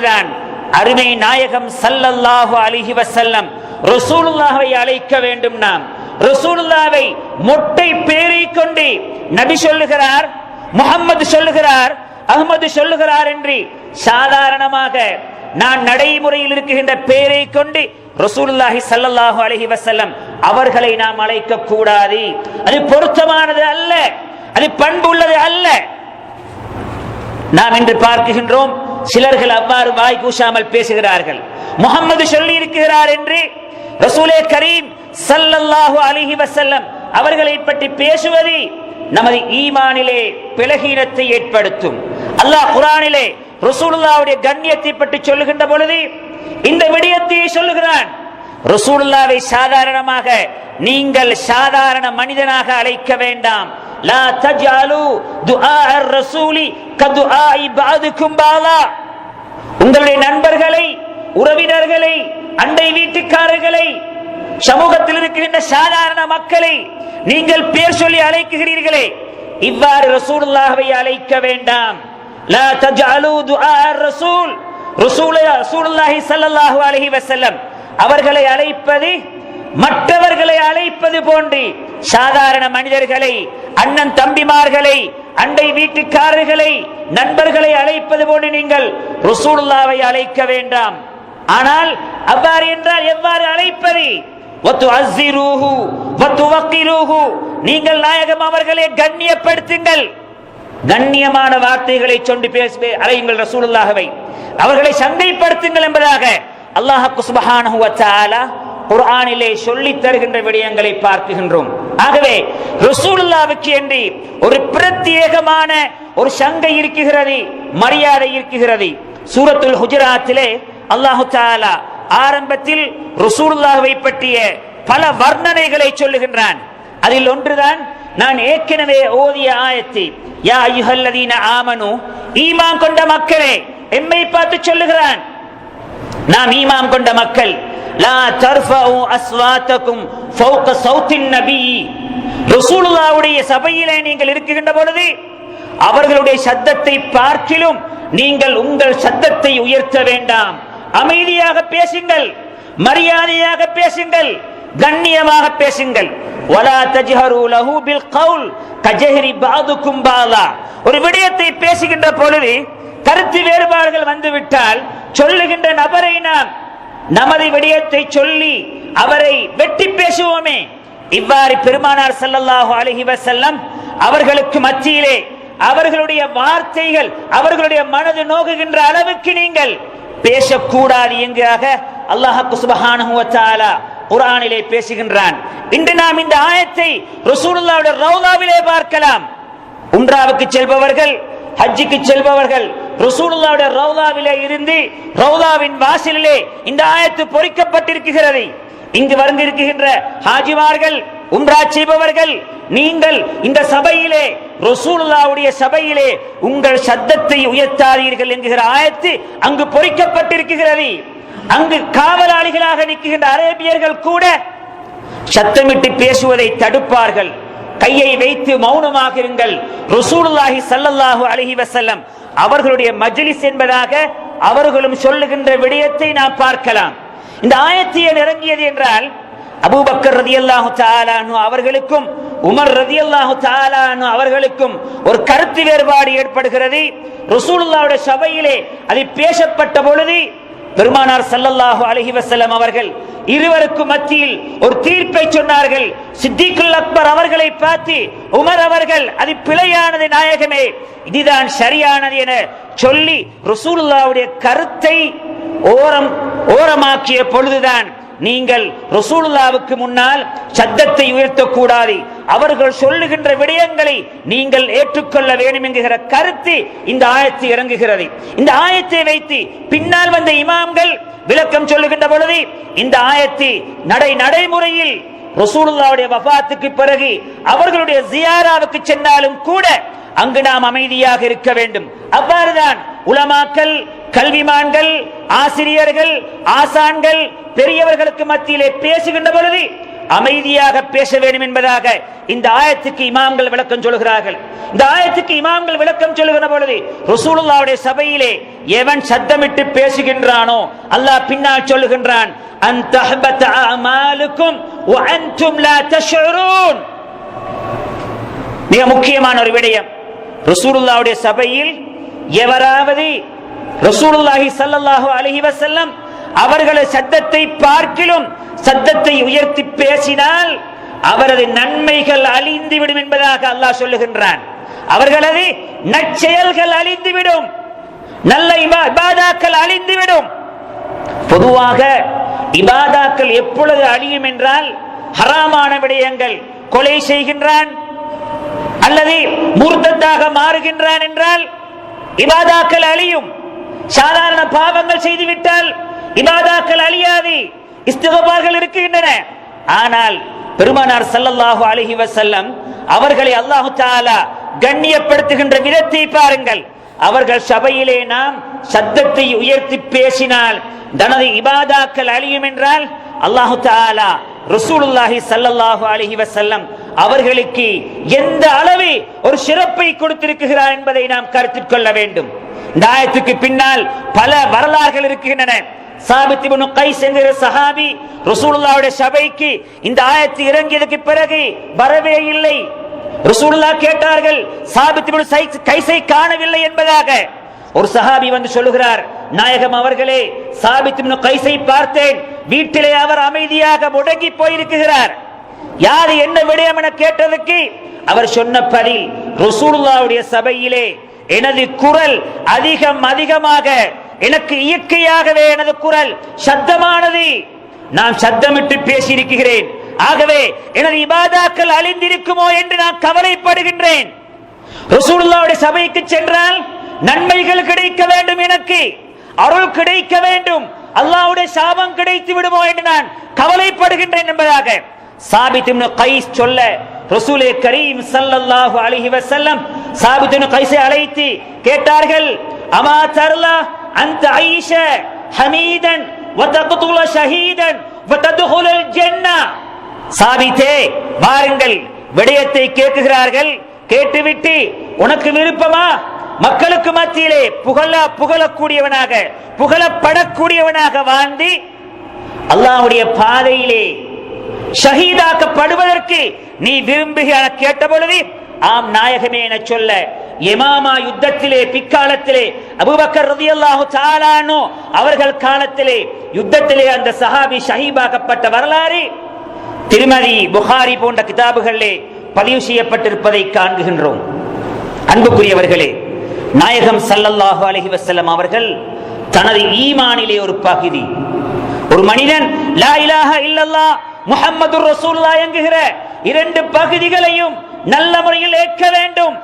போன்றுதான் அருமை நாயகம் ஸல்லல்லாஹு அலைஹி வஸல்லம் ரசூலுல்லாஹ்வை அழைக்க வேண்டும். நாம் ரசூலுல்லாஹ்வை மொட்டை பேரை கொண்டு நபி சொல்லுகிறார், முஹம்மது சொல்லுகிறார், அஹ்மது சொல்லுகிறார் என்று சாதாரணமாக நான் நடைமுறையில் இருக்குகின்ற பேரை கொண்டு ரசூலுல்லாஹி ஸல்லல்லாஹு அலைஹி வஸல்லம் அவர்களை நாம் அழைக்க கூடாது. அது பொருத்தமானது அல்ல, அது பண்பு உள்ளது அல்ல. நாம் இன்று பார்க்கின்றோம், சிலர்கள் அவ்வாறு வாய் கூசாமல் பேசுகிறார்கள். முஹம்மது சொல்லி இருக்கிறார் என்று ரசூலே கரீம் ஸல்லல்லாஹு அலைஹி வஸல்லம் அவர்களை பற்றி பேசுவது நமது ஈமானிலே பிளகீனத்தை ஏற்படுத்தும். அல்லாஹ் குர்ஆனிலே ரசூலுல்லாஹ்வுடைய கண்ணியத்தை பற்றி சொல்லுகின்ற பொழுது இந்த விடயத்தை சொல்லுகிறான். ரசூலுல்லாஹ்வை சாதாரணமாக நீங்கள் சாதாரண மனிதனாக அழைக்க வேண்டாம். லா தஜஅலு துஆ ar-ரசூலி கதுஆஇ பஅதுக்கும் பாலா. உங்களுடைய நண்பர்களை, உறவினர்களை, அண்டை வீட்டுக்காரர்களை, சமூகத்தில் இருக்கின்ற சாதாரண மக்களை நீங்கள் பேர் சொல்லி அழைக்கிறீர்களே, இவ்வாறு ரசூலுல்லாஹ்வை அழைக்க வேண்டாம். லா தஜஅலு துஆ ar-ரசூல், ரசூலுல்லாஹி ஸல்லல்லாஹு அலைஹி வஸல்லம் அவர்களை அழைப்பது மற்றவர்களை அழைப்பது போன்று சாதாரண மனிதர்களை, அண்ணன் தம்பிமார்களை, அண்டை வீட்டுக்காரர்களை, நண்பர்களை அழைப்பது போன்று நீங்கள் ரசூலுல்லாஹ்வை அழைக்க வேண்டாம். ஆனால் அவ்வாறு என்றால் எவ்வாறு அழைப்பது? வதுஅஸ்ஸிரூஹு வதுவக்கிரூஹு, நீங்கள் நாயகம் அவர்களை கண்ணியப்படுத்துங்கள், கண்ணியமான வார்த்தைகளை சொல்லி அழையுங்கள் ரசூலுல்லாஹ்வை, அவர்களை சங்கைப்படுத்துங்கள் என்பதாக அல்லாஹ் சுப்ஹானஹு வ தஆலா குர்ஆனிலே சொல்லி தருகின்ற விடயங்களை பார்க்கின்றோம். ஆகவே ரசூலுல்லாஹ்வுக்கு என்று ஒரு பிரத்யேகமான ஒரு சங்கை இருக்குகிறது, மரியாதை இருக்குகிறது. சூரத்துல் ஹுஜராத்திலே அல்லாஹ் தஆலா ஆரம்பத்தில் ரசூலுல்லாஹ்வை பற்றிய பல வர்ணனைகளை சொல்லுகின்றான். அதில் ஒன்றுதான் நான் ஏற்கனவே ஓதிய ஆயத்து, யா அய்யுஹல்லதீன ஆமனு, ஈமான் கொண்ட மக்களே, எம்மை பார்த்து சொல்லுகிறான், நாம் ஈமான் கொண்ட மக்கள், லா தர்ஃபஉ அஸ்வாத்தகும் ஃபௌக ஸௌத்தின் நபி, ரசூலுல்லாஹ்வுடைய சபையிலே நீங்கள் இருக்கின்ற பொழுது அவர்களுடைய சத்தத்தை பார்க்கிலும் நீங்கள் உங்கள் சத்தத்தை உயர்த்த வேண்டாம். அமைதியாக பேசுங்கள், மரியாதையாக பேசுங்கள், கண்ணியமாக பேசுங்கள். வலா தஜ்ஹரு லஹு பில் கவுல் கஜஹரி பஅதுக்கும் பாலா. ஒரு விடயத்தை பேசுகின்ற பொழுது கருத்து வேறுபாடுகள் வந்துவிட்டால் சொல்லுகின்ற நபரை நாம் நமது விடயத்தை சொல்லி அவரை வெட்டி பேசுவோமே, இவ்வாறு பெருமானார் ஸல்லல்லாஹு அலைஹி வஸல்லம் அவர்களுக்கு மத்தியிலே அவர்களுடைய வார்த்தைகள் அவர்களுடைய மனது நோகுகின்ற அளவுக்கு நீங்கள் பேசக்கூடாது என்கிறாக அல்லாஹ் சுப்ஹானஹு வ தஆலா குர்ஆனிலே பேசுகின்றான். இன்று நாம் இந்த ஆயத்தை ரசூலுல்லாஹ்வுடைய ரௌலாவிலே பார்க்கலாம். உம்ராவுக்கு செல்பவர்கள், ஹஜ்ஜுக்கு செல்பவர்கள் ரசூலுல்லாஹ்வுடைய ரௌலாவிலே இருந்து ரௌலாவின் வாசலிலே இந்த ஆயத்து பொறிக்கப்பட்டிருக்கிறது. இங்கு வந்திருக்கின்ற ஹாஜிமார்கள், உம்ரா செய்பவர்கள், நீங்கள் இந்த சபையிலே ரசூலுல்லாஹ்வுடைய சபையிலே உங்கள் சத்தத்தை உயர்த்தாதீர்கள் என்கிற ஆயத்து அங்கு பொறிக்கப்பட்டிருக்கிறது. அங்கு காவலாளிகளாக நிற்கின்ற அரேபியர்கள் கூட சத்தமிட்டு பேசுவதை தடுப்பார்கள். கையை வைத்து மௌனமாக இருங்கள், ரசூலுல்லாஹி ஸல்லல்லாஹு அலைஹி வஸல்லம் அவர்களுடைய மஜ்லிஸ் என்பதாக அவர்களும் சொல்லுகின்ற விடயத்தை நாம் பார்க்கலாம். இந்த ஆயத்து ஏன் இறங்கியது என்றால், அபூபக்கர் ரலியல்லாஹு தஆலா அன்ஹு அவர்களுக்கும் உமர் ரலியல்லாஹு தஆலா அன்ஹு அவர்களுக்கும் ஒரு கருத்து வேறுபாடு ஏற்படுகிறது. ரசூலுல்லாஹ்வுடைய சபையிலே அது பேசப்பட்ட பொழுது பெருமானார் ஸல்லல்லாஹு அலைஹி வஸல்லம் அவர்கள் இருவருக்கும் மத்தியில் ஒரு தீர்ப்பை சொன்னார்கள். சித்திக்குல் அக்பர் அவர்களை பார்த்து உமர் அவர்கள் அது பிழையானது நாயகமே, இதுதான் சரியானது என சொல்லி ரசூலுல்லாஹ்வுடைய கருத்தை ஓரமாக்கிய பொழுதுதான் நீங்கள் ரசூலுல்லாஹ்வுக்கு முன்னால் சத்தத்தை உயர்த்தக்கூடாது, அவர்கள் சொல்லுகின்ற விடயங்களை நீங்கள் ஏற்றுக்கொள்ள வேண்டும் என்கிற கருத்து இந்த ஆயத்து இறங்குகிறது. இந்த ஆயத்தை வைத்து பின்னால் வந்த இமாம்கள் விளக்கம் சொல்லுகின்ற பொழுது இந்த ஆயத்து நடைமுறையில் ரசூலுல்லாஹ்வுடைய வஃபாத்துக்கு பிறகு அவர்களுடைய ஜியாராவுக்கு சென்றாலும் கூட அங்கு நாம் அமைதியாக இருக்க வேண்டும். அவ்வாறுதான் உலமாக்கள், கல்விமான்கள், ஆசிரியர்கள், ஆசான்கள், பெரியவர்களுக்கு மத்தியிலே பேசுகின்ற பொழுது அமைதியாக பேச வேண்டும் என்பதாக இந்த ஆயத்துக்கு இமாம்கள் விளக்கம் சொல்கிறார்கள். இந்த ஆயத்துக்கு இமாம்கள் விளக்கம் சொல்லுகிற பொழுது ரசூலுல்லாஹ்வுடைய சபையிலே எவன் சத்தமிட்டு பேசுகின்றானோ அல்லாஹ் பின்னால் சொல்லுகின்றான், அன் தஹபத அமாலுக்கும் வ அன்தும் லா தஷ்உரூன். மிக முக்கியமான ஒரு விடயம், ரசூலுல்லாஹ்வுடைய சபையில் எவராவது ரசூலுல்லாஹி ஸல்லல்லாஹு அலைஹி வஸல்லம் அவர்களது சத்தத்தை பார்க்கிலும் சத்தத்தை உயர்த்தி பேசினால் அவரது நன்மைகள் அழிந்துவிடும் என்பதாக அல்லாஹ் சொல்லுகின்றான். அவர்களது நற்செயல்கள் அழிந்துவிடும், நல்ல இபாதாக்கள் அழிந்துவிடும். பொதுவாக இபாதாக்கள் எப்பொழுது அழியும் என்றால், ஹராமான விடயங்கள், கொலை செய்கின்றான் அல்லது முர்தத்தாக மாறுகின்றான் என்றால் இபாதாக்கள் அழியும். சாதாரண பாவங்கள் செய்துவிட்டால் இபாதாக்கள் அழியாது, இஸ்திக்பார்கள் இருக்கின்றன. ஆனால் பெருமானார் ஸல்லல்லாஹு அலைஹி வஸல்லம் அவர்களை அல்லாஹ் தஆலா கண்ணியப்படுத்துகின்ற விதத்தை பாருங்கள். அவர்கள் சபையிலே நாம் சத்தத்தை உயர்த்தி பேசினால் தனது இபாதாக்கள் அழியும் என்றால் அல்லாஹ் தஆலா ரசூலுல்லாஹி ஸல்லல்லாஹு அலைஹி வஸல்லம் அவர்களுக்கு எந்த அளவு ஒரு சிறப்பை கொடுத்திருக்கிறார் என்பதை நாம் கருத்தில் கொள்ள வேண்டும். இந்த ஆயத்துக்கு பின்னால் பல வரலாறுகள் இருக்கின்றன. சாபித் இப்னு கைஸ் என்கிற சஹாபி ரசூலுல்லாஹ்வுடைய சபைக்கு இந்த ஆயத்து இறங்கியதற்கு பிறகு வரவே இல்லை. ரசூலுல்லாஹ் கேட்டார்கள், சாபித் இப்னு கைஸை காணவில்லை என்பதாக. ஒரு சஹாபி வந்து சொல்லுகிறார், நாயகம் அவர்களே, சாபித் இப்னு கைஸை பார்த்தேன், வீட்டிலே அவர் அமைதியாக முடங்கி போயிருக்கிறார். யார் என்ன விடயம் என கேட்டதற்கு அவர் சொன்ன பதில், ரசூலுல்லாஹ்வுடைய சபையிலே எனது குரல் அதிகமாக, எனக்கு இயற்கையாகவே எனது குரல் சத்தமானது, நான் சத்தமிட்டு பேசியிருக்கிறேன், ஆகவே எனது இபாதாக்கள் அழிந்திருக்குமோ என்று நான் கவலைப்படுகின்றேன். ரசூலுல்லாஹ்வுடைய சபைக்கு சென்றால் நன்மைகள் கிடைக்க வேண்டும், எனக்கு அருள் கிடைக்க வேண்டும், அல்லாஹ்வுடைய சாபம் கிடைத்து விடுமோ என்று நான் கவலைப்படுகின்றேன் என்பதாக சாபித் இப்னு கைஸ் சொல்ல, ரசூலே கரீம் ஸல்லல்லாஹு அலைஹி வஸல்லம் சாபித் இப்னு கைஸை அழைத்து கேட்டார்கள், அமா தர்லா அன்த ஐஷ ஹமீதன் வ தக்துல ஷஹீதன் வ தத்ஹுலுல் ஜன்னah. சாபித்தே, வாருங்கள், விடயத்தை கேட்கிறார்கள், கேட்டுவிட்டு உனக்கு விருப்பமா மக்களுக்கு மத்தியிலே புகழக்கூடியவனாக, புகழப்படக்கூடியவனாக வாழ்ந்து அல்லாஹ்வுடைய பாதையிலே ஷஹீதாக்கப்படுவதற்கு நீ விரும்புகிற கேட்ட பொழுது, ஆம் நாயகமே என சொல்ல, யமாமா யுத்தத்திலே பிற்காலத்திலே அபூபக்கர் ரலியல்லாஹு தஆலா அன்ஹு அவர்கள் காலத்திலே யுத்தத்திலே அந்த சஹாபி ஷஹீதாக்கப்பட்ட வரலாறு திருமதி புகாரி போன்ற கிதாபுகளிலே பதிவு செய்யப்பட்டிருப்பதை காண்கின்றோம். அன்புக்குரியவர்களே, நாயகம் ஸல்லல்லாஹு அலைஹி வஸல்லம் அவர்கள் தனது ஈமானிலே ஒரு பகுதி, ஒரு மனிதன் லா இலாஹ இல்லல்லாஹ் முஹம்மதுர் ரசூலுல்லாஹ் என்கிற இரண்டு பகுதிகளையும் நல்ல முறையில் ஏற்க வேண்டும்.